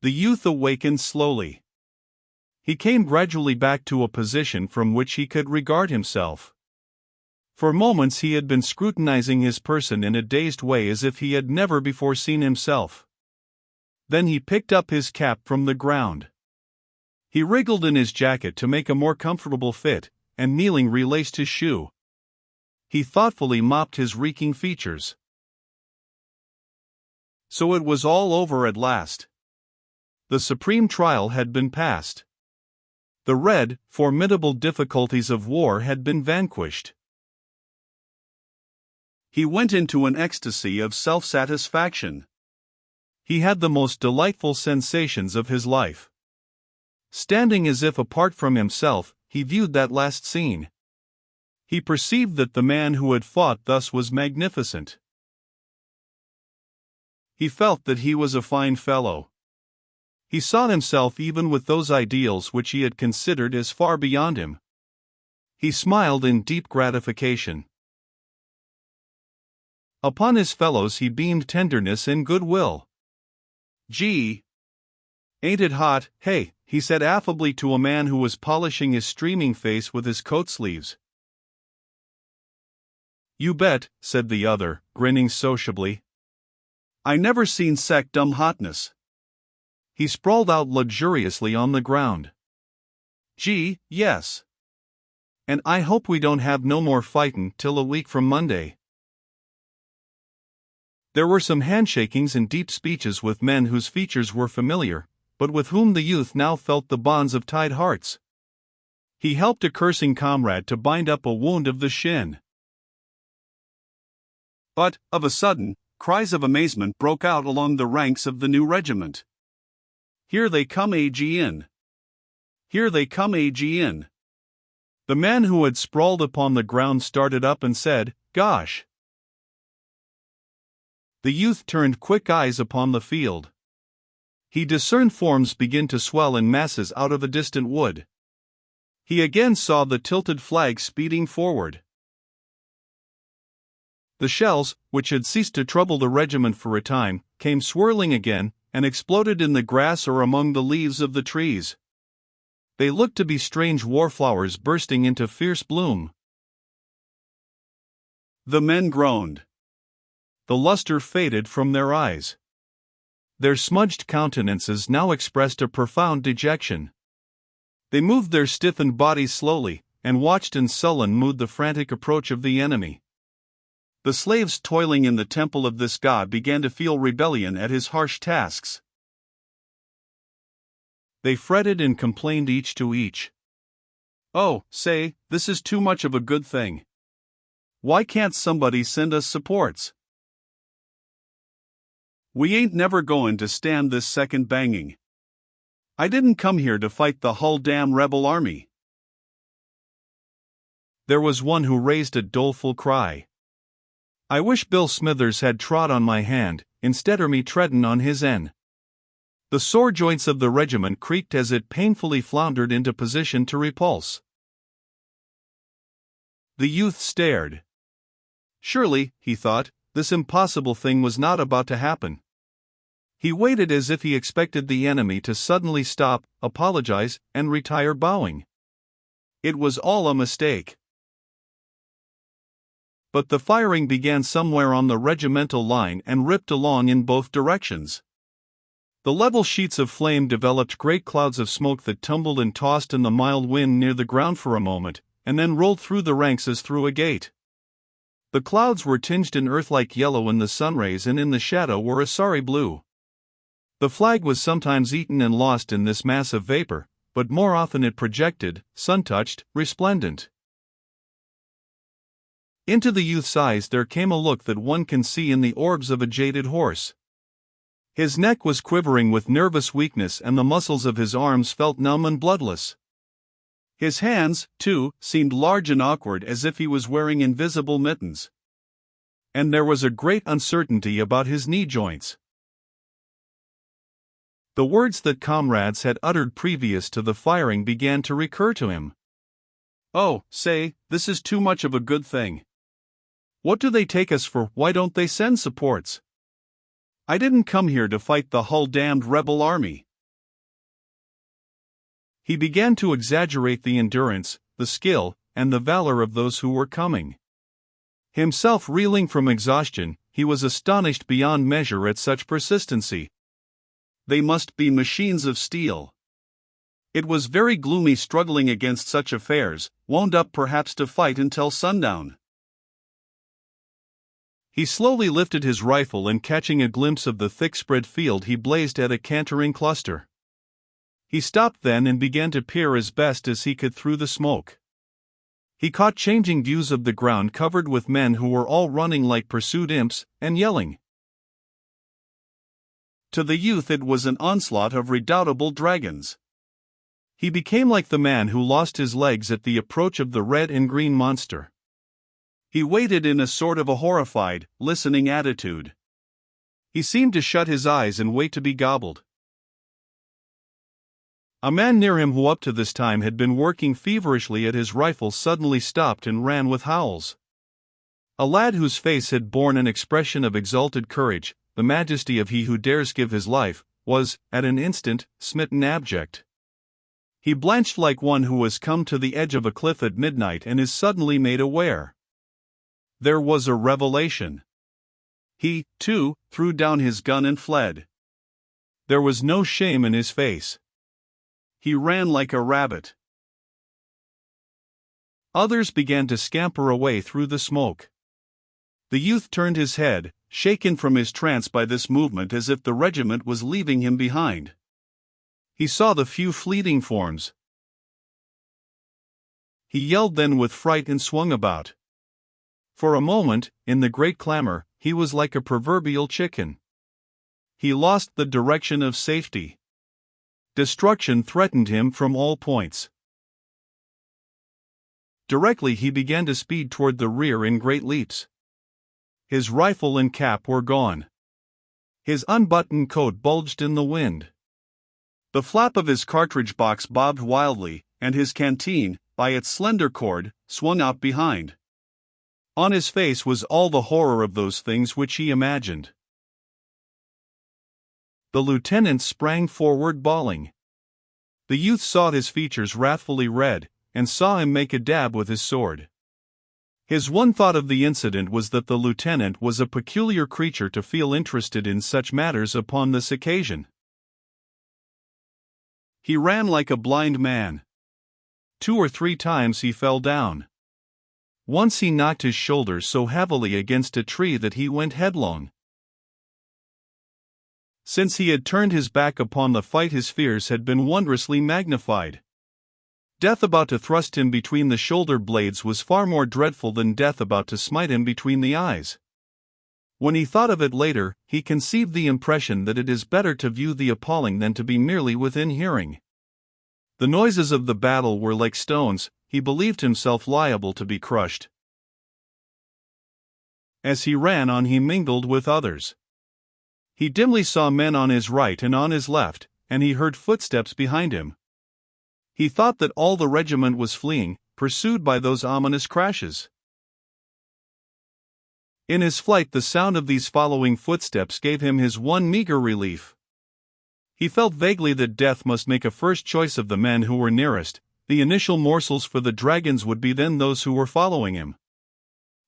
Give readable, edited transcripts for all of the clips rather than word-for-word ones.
The youth awakened slowly. He came gradually back to a position from which he could regard himself. For moments he had been scrutinizing his person in a dazed way as if he had never before seen himself. Then he picked up his cap from the ground. He wriggled in his jacket to make a more comfortable fit, and kneeling relaced his shoe. He thoughtfully mopped his reeking features. So it was all over at last. The supreme trial had been passed. The red, formidable difficulties of war had been vanquished. He went into an ecstasy of self-satisfaction. He had the most delightful sensations of his life. Standing as if apart from himself, he viewed that last scene. He perceived that the man who had fought thus was magnificent. He felt that he was a fine fellow. He saw himself even with those ideals which he had considered as far beyond him. He smiled in deep gratification. Upon his fellows he beamed tenderness and goodwill. "Gee, ain't it hot, hey?" he said affably to a man who was polishing his streaming face with his coat sleeves. "You bet," said the other, grinning sociably. "I never seen sec dumb hotness." He sprawled out luxuriously on the ground. "Gee, yes. And I hope we don't have no more fightin' till a week from Monday." There were some handshakings and deep speeches with men whose features were familiar, but with whom the youth now felt the bonds of tied hearts. He helped a cursing comrade to bind up a wound of the shin. But, of a sudden, cries of amazement broke out along the ranks of the new regiment. "Here they come again! Here they come again!" The man who had sprawled upon the ground started up and said, "Gosh!" The youth turned quick eyes upon the field. He discerned forms begin to swell in masses out of a distant wood. He again saw the tilted flag speeding forward. The shells, which had ceased to trouble the regiment for a time, came swirling again, and exploded in the grass or among the leaves of the trees. They looked to be strange warflowers bursting into fierce bloom. The men groaned. The luster faded from their eyes. Their smudged countenances now expressed a profound dejection. They moved their stiffened bodies slowly, and watched in sullen mood the frantic approach of the enemy. The slaves toiling in the temple of this god began to feel rebellion at his harsh tasks. They fretted and complained each to each. "Oh, say, this is too much of a good thing. Why can't somebody send us supports? We ain't never goin' to stand this second banging. I didn't come here to fight the hull damn rebel army." There was one who raised a doleful cry. "I wish Bill Smithers had trod on my hand, instead o' me treadin' on his en." The sore joints of the regiment creaked as it painfully floundered into position to repulse. The youth stared. Surely, he thought, this impossible thing was not about to happen. He waited as if he expected the enemy to suddenly stop, apologize, and retire bowing. It was all a mistake. But the firing began somewhere on the regimental line and ripped along in both directions. The level sheets of flame developed great clouds of smoke that tumbled and tossed in the mild wind near the ground for a moment, and then rolled through the ranks as through a gate. The clouds were tinged an earth-like yellow in the sunrays, and in the shadow were a sorry blue. The flag was sometimes eaten and lost in this mass of vapor, but more often it projected, sun-touched, resplendent. Into the youth's eyes there came a look that one can see in the orbs of a jaded horse. His neck was quivering with nervous weakness, and the muscles of his arms felt numb and bloodless. His hands, too, seemed large and awkward, as if he was wearing invisible mittens. And there was a great uncertainty about his knee joints. The words that comrades had uttered previous to the firing began to recur to him. "Oh, say, this is too much of a good thing. What do they take us for? Why don't they send supports? I didn't come here to fight the hull damned rebel army." He began to exaggerate the endurance, the skill, and the valor of those who were coming. Himself reeling from exhaustion, he was astonished beyond measure at such persistency. They must be machines of steel. It was very gloomy struggling against such affairs, wound up perhaps to fight until sundown. He slowly lifted his rifle and catching a glimpse of the thick-spread field he blazed at a cantering cluster. He stopped then and began to peer as best as he could through the smoke. He caught changing views of the ground covered with men who were all running like pursued imps, and yelling. To the youth it was an onslaught of redoubtable dragons. He became like the man who lost his legs at the approach of the red and green monster. He waited in a sort of a horrified, listening attitude. He seemed to shut his eyes and wait to be gobbled. A man near him who up to this time had been working feverishly at his rifle suddenly stopped and ran with howls. A lad whose face had borne an expression of exalted courage, the majesty of he who dares give his life, was, at an instant, smitten abject. He blanched like one who has come to the edge of a cliff at midnight and is suddenly made aware. There was a revelation. He, too, threw down his gun and fled. There was no shame in his face. He ran like a rabbit. Others began to scamper away through the smoke. The youth turned his head, shaken from his trance by this movement as if the regiment was leaving him behind. He saw the few fleeting forms. He yelled then with fright and swung about. For a moment, in the great clamor, he was like a proverbial chicken. He lost the direction of safety. Destruction threatened him from all points. Directly he began to speed toward the rear in great leaps. His rifle and cap were gone. His unbuttoned coat bulged in the wind. The flap of his cartridge box bobbed wildly, and his canteen, by its slender cord, swung out behind. On his face was all the horror of those things which he imagined. The lieutenant sprang forward bawling. The youth saw his features wrathfully red, and saw him make a dab with his sword. His one thought of the incident was that the lieutenant was a peculiar creature to feel interested in such matters upon this occasion. He ran like a blind man. 2 or 3 times he fell down. Once he knocked his shoulders so heavily against a tree that he went headlong. Since he had turned his back upon the fight, his fears had been wondrously magnified. Death about to thrust him between the shoulder blades was far more dreadful than death about to smite him between the eyes. When he thought of it later, he conceived the impression that it is better to view the appalling than to be merely within hearing. The noises of the battle were like stones. He believed himself liable to be crushed. As he ran on, he mingled with others. He dimly saw men on his right and on his left, and he heard footsteps behind him. He thought that all the regiment was fleeing, pursued by those ominous crashes. In his flight, the sound of these following footsteps gave him his one meager relief. He felt vaguely that death must make a first choice of the men who were nearest. The initial morsels for the dragons would be then those who were following him.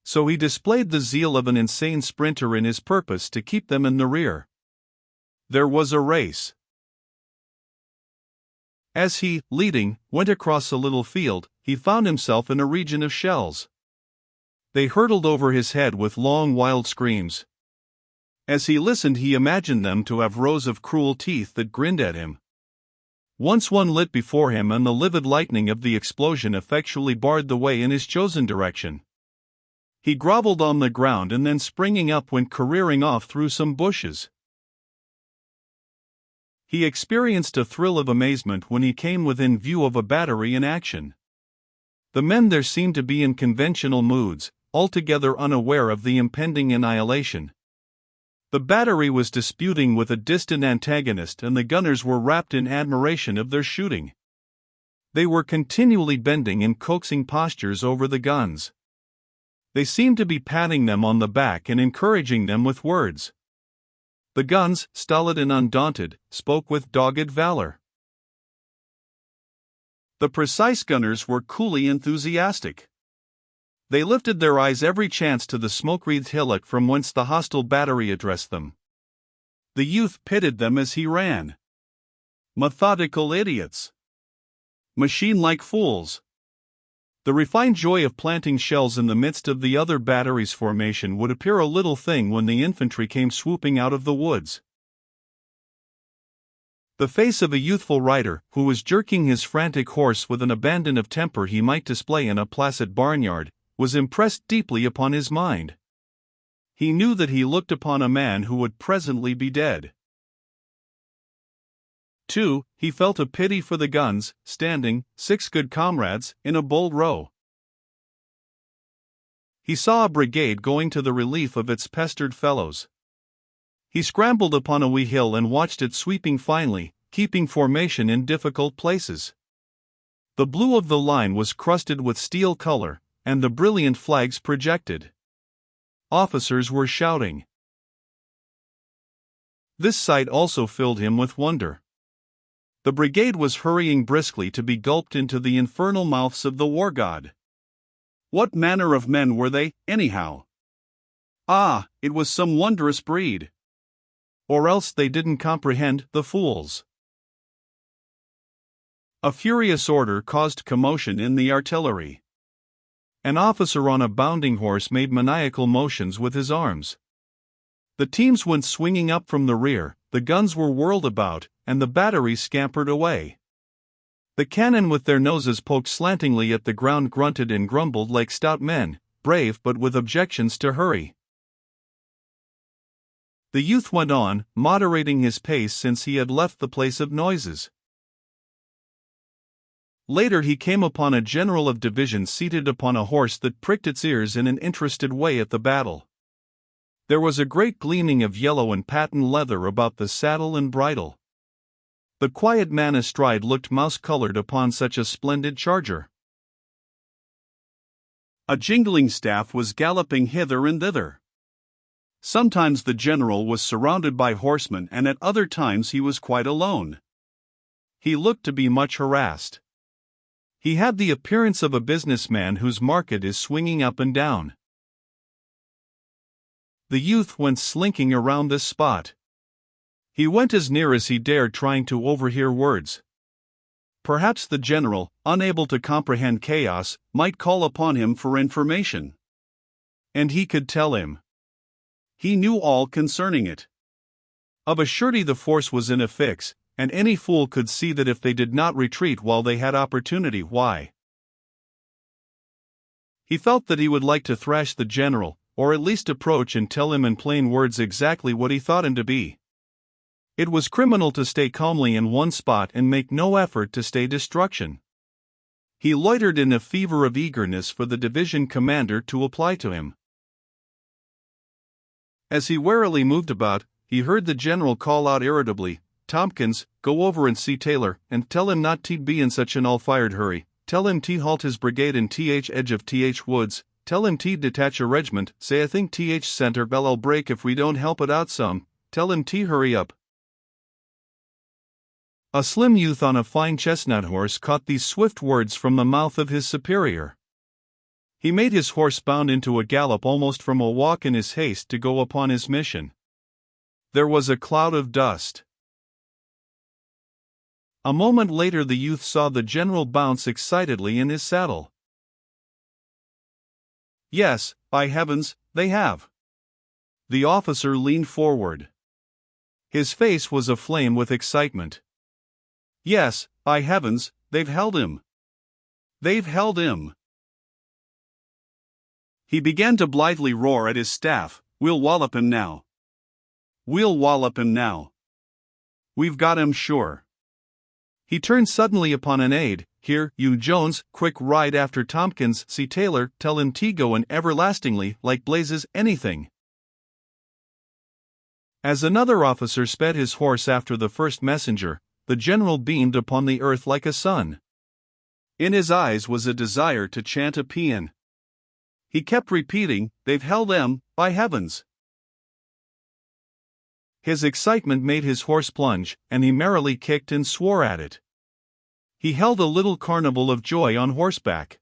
So he displayed the zeal of an insane sprinter in his purpose to keep them in the rear. There was a race. As he, leading, went across a little field, he found himself in a region of shells. They hurtled over his head with long wild screams. As he listened, he imagined them to have rows of cruel teeth that grinned at him. Once one lit before him, and the livid lightning of the explosion effectually barred the way in his chosen direction. He groveled on the ground and then, springing up, went careering off through some bushes. He experienced a thrill of amazement when he came within view of a battery in action. The men there seemed to be in conventional moods, altogether unaware of the impending annihilation. The battery was disputing with a distant antagonist, and the gunners were wrapped in admiration of their shooting. They were continually bending in coaxing postures over the guns. They seemed to be patting them on the back and encouraging them with words. The guns, stolid and undaunted, spoke with dogged valor. The precise gunners were coolly enthusiastic. They lifted their eyes every chance to the smoke-wreathed hillock from whence the hostile battery addressed them. The youth pitied them as he ran. Methodical idiots. Machine-like fools. The refined joy of planting shells in the midst of the other battery's formation would appear a little thing when the infantry came swooping out of the woods. The face of a youthful rider, who was jerking his frantic horse with an abandon of temper he might display in a placid barnyard, was impressed deeply upon his mind. He knew that he looked upon a man who would presently be dead. 2. He felt a pity for the guns, standing, 6 good comrades, in a bold row. He saw a brigade going to the relief of its pestered fellows. He scrambled upon a wee hill and watched it sweeping finely, keeping formation in difficult places. The blue of the line was crusted with steel color, and the brilliant flags projected. Officers were shouting. This sight also filled him with wonder. The brigade was hurrying briskly to be gulped into the infernal mouths of the war god. What manner of men were they, anyhow? Ah, it was some wondrous breed. Or else they didn't comprehend, the fools. A furious order caused commotion in the artillery. An officer on a bounding horse made maniacal motions with his arms. The teams went swinging up from the rear, the guns were whirled about, and the batteries scampered away. The cannon with their noses poked slantingly at the ground grunted and grumbled like stout men, brave but with objections to hurry. The youth went on, moderating his pace since he had left the place of noises. Later he came upon a general of division seated upon a horse that pricked its ears in an interested way at the battle. There was a great gleaming of yellow and patent leather about the saddle and bridle. The quiet man astride looked mouse-colored upon such a splendid charger. A jingling staff was galloping hither and thither. Sometimes the general was surrounded by horsemen and at other times he was quite alone. He looked to be much harassed. He had the appearance of a businessman whose market is swinging up and down. The youth went slinking around this spot. He went as near as he dared, trying to overhear words. Perhaps the general, unable to comprehend chaos, might call upon him for information. And he could tell him. He knew all concerning it. Of a surety the force was in a fix, and any fool could see that if they did not retreat while they had opportunity, why? He felt that he would like to thrash the general, or at least approach and tell him in plain words exactly what he thought him to be. It was criminal to stay calmly in one spot and make no effort to stay destruction. He loitered in a fever of eagerness for the division commander to apply to him. As he warily moved about, he heard the general call out irritably, "Tompkins, go over and see Taylor, and tell him not to be in such an all-fired hurry. Tell him to halt his brigade in th edge of th woods. Tell him to detach a regiment. Say I think th center bell'll break if we don't help it out some. Tell him to hurry up." A slim youth on a fine chestnut horse caught these swift words from the mouth of his superior. He made his horse bound into a gallop almost from a walk in his haste to go upon his mission. There was a cloud of dust. A moment later the youth saw the general bounce excitedly in his saddle. "Yes, by heavens, they have." The officer leaned forward. His face was aflame with excitement. "Yes, by heavens, they've held him. They've held him." He began to blithely roar at his staff, "We'll wallop him now. We'll wallop him now. We've got him sure." He turned suddenly upon an aide, "Here, you Jones, quick ride after Tompkins, see Taylor, tell him to go and everlastingly, like blazes, anything." As another officer sped his horse after the first messenger, the general beamed upon the earth like a sun. In his eyes was a desire to chant a paean. He kept repeating, "They've held them, by heavens." His excitement made his horse plunge, and he merrily kicked and swore at it. He held a little carnival of joy on horseback.